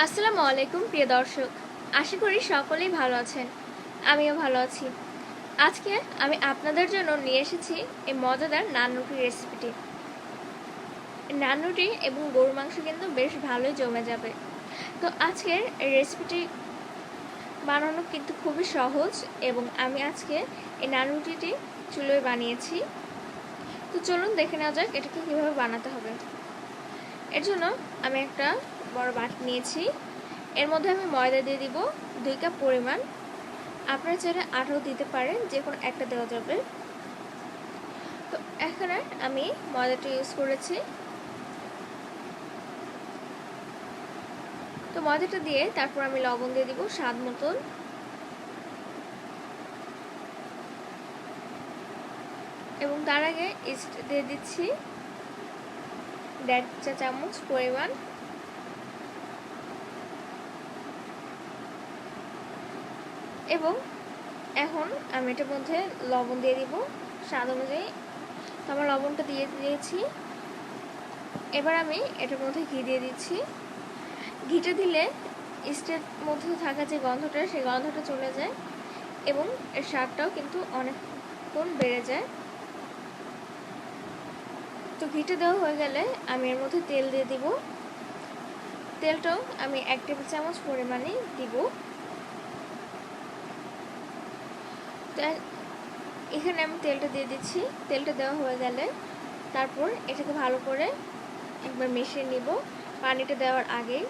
আসসালামু আলাইকুম প্রিয় দর্শক, আশা করি সকলেই ভালো আছেন। আমিও ভালো আছি। আজকে আমি আপনাদের জন্য নিয়ে এসেছি এই মজাদার নান রুটির রেসিপিটি। নান রুটি এবং গরুর মাংস কিন্তু বেশ ভালোই জমে যাবে। তো আজকের এই রেসিপিটি বানানো কিন্তু খুবই সহজ এবং আমি আজকে এই নান রুটিটি চুলোয় বানিয়েছি। তো চলুন দেখে নেওয়া যাক এটাকে কীভাবে বানাতে হবে। এর জন্য আমি একটা বড় বাটি নিয়েছি। এর মধ্যে আমি ময়দা দিয়ে দিব 2 কাপ পরিমাণ। আপনারা চাইলে আটাও দিতে পারেন, যে কোনো একটা দেওয়া যাবে। তো এখানে আমি ময়দাটা ইউজ করেছি। তো ময়দাটা দিয়ে তারপর আমি লবণ দিয়ে দিব স্বাদ মতন, এবং তার আগে ইস্ট দিয়ে দিচ্ছি 1.5 চা চামচ পরিমাণ। এবং এখন আমি এটার মধ্যে লবণ দিয়ে দিব স্বাদ অনুযায়ী। তো আমার লবণটা দিয়ে দিয়েছি। এবার আমি এটার মধ্যে ঘি দিয়ে দিচ্ছি। ঘিটা দিলে ইস্টের মধ্যে থাকা যে গন্ধটা, সেই গন্ধটা চলে যায় এবং এর স্বাদটাও কিন্তু অনেক গুণ বেড়ে যায়। তো ঘিটা দেওয়া হয়ে গেলে আমি এর মধ্যে তেল দিয়ে দিব। তেলটাও আমি 1 টেবিল চামচ পরিমাণে দিব। তো এখানে আমি তেলটা দিয়ে দিচ্ছি। তেলটা দেওয়া হয়ে গেলে তারপর এটাকে ভালো করে একবার মিশিয়ে নিব পানিটা দেওয়ার আগেই।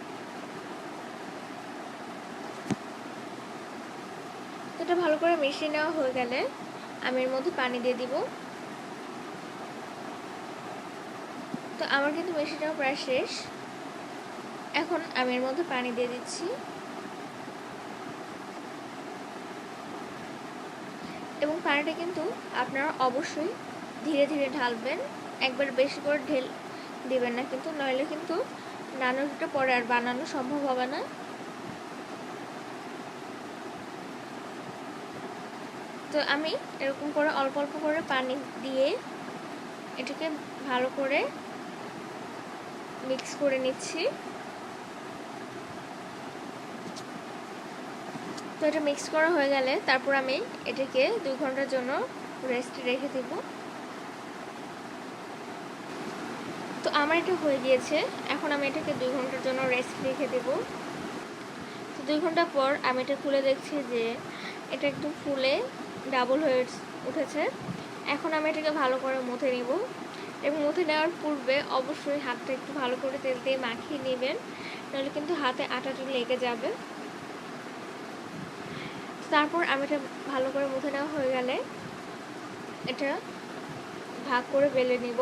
তো এটা ভালো করে মিশিয়ে নেওয়া হয়ে গেলে আমি এর মধ্যে পানি দিয়ে দিব। তো আমার কিন্তু মিশিয়ে প্রায় শেষ। এখন আমি এর মধ্যে পানি দিয়ে দিচ্ছি এবং পানিটা কিন্তু আপনারা অবশ্যই ধীরে ধীরে ঢালবেন। একবার বেশি করে ঢেল দিবেন না, কিন্তু নইলে কিন্তু নান রুটিটা পরে আর বানানো সম্ভব হবে না। তো আমি এরকম করে অল্প অল্প করে পানি দিয়ে এটাকে ভালো করে মিক্স করে নিচ্ছি। তো এটা মিক্স করা হয়ে গেলে তারপর আমি এটাকে 2 ঘন্টার জন্য রেস্টে রেখে দেব। তো আমার এটা হয়ে গিয়েছে। এখন আমি এটাকে 2 ঘন্টার জন্য রেস্ট রেখে দেব। তো 2 ঘন্টা পর আমি এটা খুলে দেখছি যে এটা একদম ফুলে ডাবল হয়ে উঠেছে। এখন আমি এটাকে ভালো করে মুথে নিব এবং মুথে নেওয়ার পূর্বে অবশ্যই হাতটা একটু ভালো করে তেল দিয়ে মাখিয়ে নেবেন, নাহলে কিন্তু হাতে আটাটা লেগে যাবে। তারপর আমি এটা ভালো করে মুথে নেওয়া হয়ে গেলে এটা ভাগ করে বেলে নিব।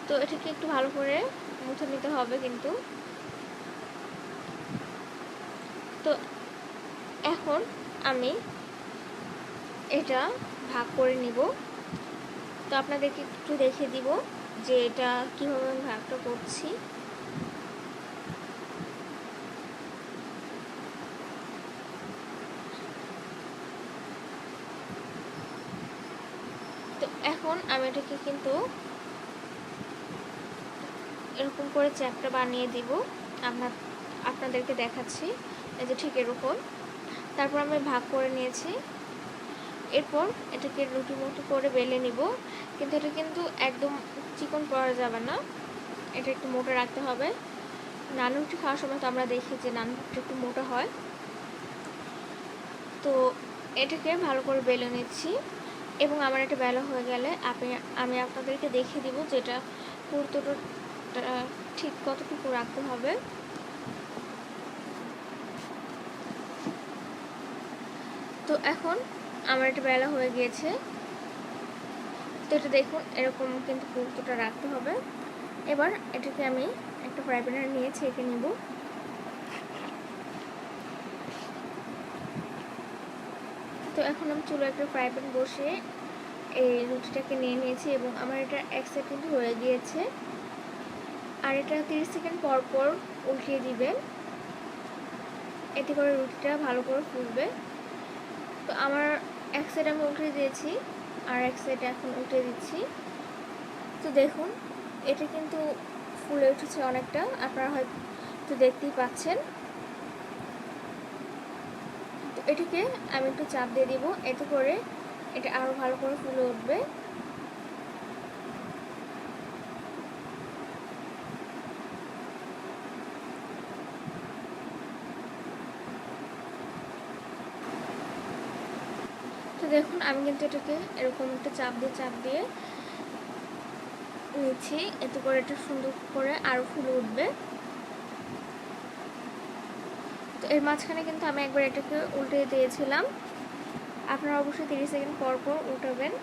তো এটাকে একটু ভালো করে মুছে নিতে হবে কিন্তু। তো এখন আমি এটা ভাগ করে নিব। তো আপনাদেরকে একটু দেখিয়ে দিব যে এটা কীভাবে আমি ভাগটা করছি। তো এখন আমি এটাকে কিন্তু এরকম করে চ্যাপটা বানিয়ে দিব। আপনাদেরকে দেখাচ্ছি এই যে ঠিক এরকম। তারপর আমি ভাগ করে নিয়েছি। এরপর এটাকে রুটি মতো করে বেলে নিব, কিন্তু এটা কিন্তু একদম চিকন করা যাবে না, এটা একটু মোটা রাখতে হবে। নান রুটি খাওয়ার সময় তো আমরা দেখি যে নান রুটি একটু মোটা হয়। তো এটাকে ভালো করে বেলে নিচ্ছি এবং আমার এটা বেলা হয়ে গেলে আমি আপনাদেরকে দেখিয়ে দিব যে এটা পুরোটা ঠিক কতটুকু রাখতে হবে। তো এখন আমার এটা বেলা হয়ে গিয়েছে। তো এটা দেখুন এরকম কিন্তু পুরোটা রাখতে হবে। এবার এটাকে আমি একটা ফ্রাই প্যানে নিয়ে ছেঁকে নিব। তো এখন আমি চুলো একটা ফ্রাই প্যান বসিয়ে এই রুটিটাকে নিয়ে নিয়েছি এবং আমার এটা 1 সাইড কিন্তু হয়ে গিয়েছে। আর এটা 30 সেকেন্ড পর পর উল্টিয়ে দিবেন, এতে করে রুটিটা ভালো করে ফুলবে। তো আমার 1 সাইড আমি উল্টে দিয়েছি, আর 1 সাইড এখন উল্টে দিচ্ছি। তো দেখুন এটা কিন্তু ফুলে উঠেছে অনেকটা, আপনারা হয়তো দেখতেই পাচ্ছেন। তো এটিকে আমি একটু চাপ দিয়ে দিব, এতে করে এটা আরও ভালো করে ফুলে উঠবে। তো দেখুন আমি কিন্তু এটাকে এরকম একটা চাপ দিয়ে নিচ্ছি, এতে করে এটা সুন্দর করে আরও ফুলে উঠবে। তো এর মাঝখানে কিন্তু আমি একবার এটাকে উল্টে দিয়েছিলাম, আপনারা অবশ্যই 30 সেকেন্ড পর পর উল্টাবেন।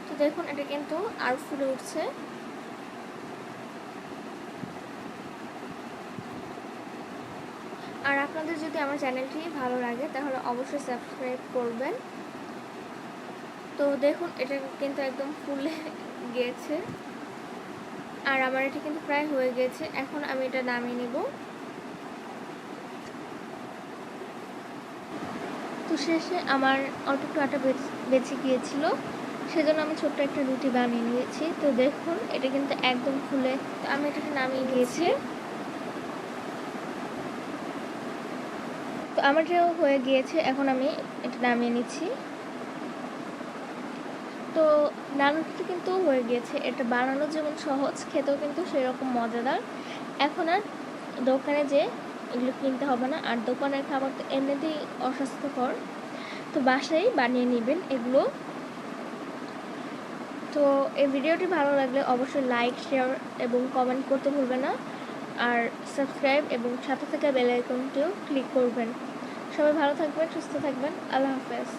তো দেখুন এটা কিন্তু আরও ফুলে উঠছে। আর আপনাদের যদি আমার চ্যানেলটি ভালো লাগে তাহলে অবশ্যই সাবস্ক্রাইব করবেন। তো দেখুন এটা কিন্তু একদম ফুলে গিয়েছে, আর আমার এটা কিন্তু প্রায় হয়ে গেছে। এখন আমি এটা নামিয়ে নিব। তো শেষে আমার অল্প একটু আটা বেঁচে গিয়েছিল, সেজন্য আমি ছোট্ট একটা রুটি বানিয়ে নিয়েছি। তো দেখুন এটা কিন্তু একদম ফুলে, তো আমি এটাকে নামিয়ে দিয়েছি। তো আমার এটাও হয়ে গিয়েছে, এখন আমি এটা নামিয়ে নিচ্ছি। তো নান রুটিটা কিন্তু হয়ে গিয়েছে। এটা বানানো যেমন সহজ, খেতেও কিন্তু সেরকম মজাদার। এখন আর দোকানে যে এগুলো কিনতে হবে না, আর দোকানের খাবার তো এমনিতেই অস্বাস্থ্যকর, তো বাসায় বানিয়ে নেবেন এগুলো। তো এই ভিডিওটি ভালো লাগলে অবশ্যই লাইক, শেয়ার এবং কমেন্ট করতে ভুলবেন না, আর সাবস্ক্রাইব এবং সাথে থাকা বেল আইকনটিও ক্লিক করবেন। সবাই ভালো থাকবেন, সুস্থ থাকবেন। আল্লাহ হাফেজ।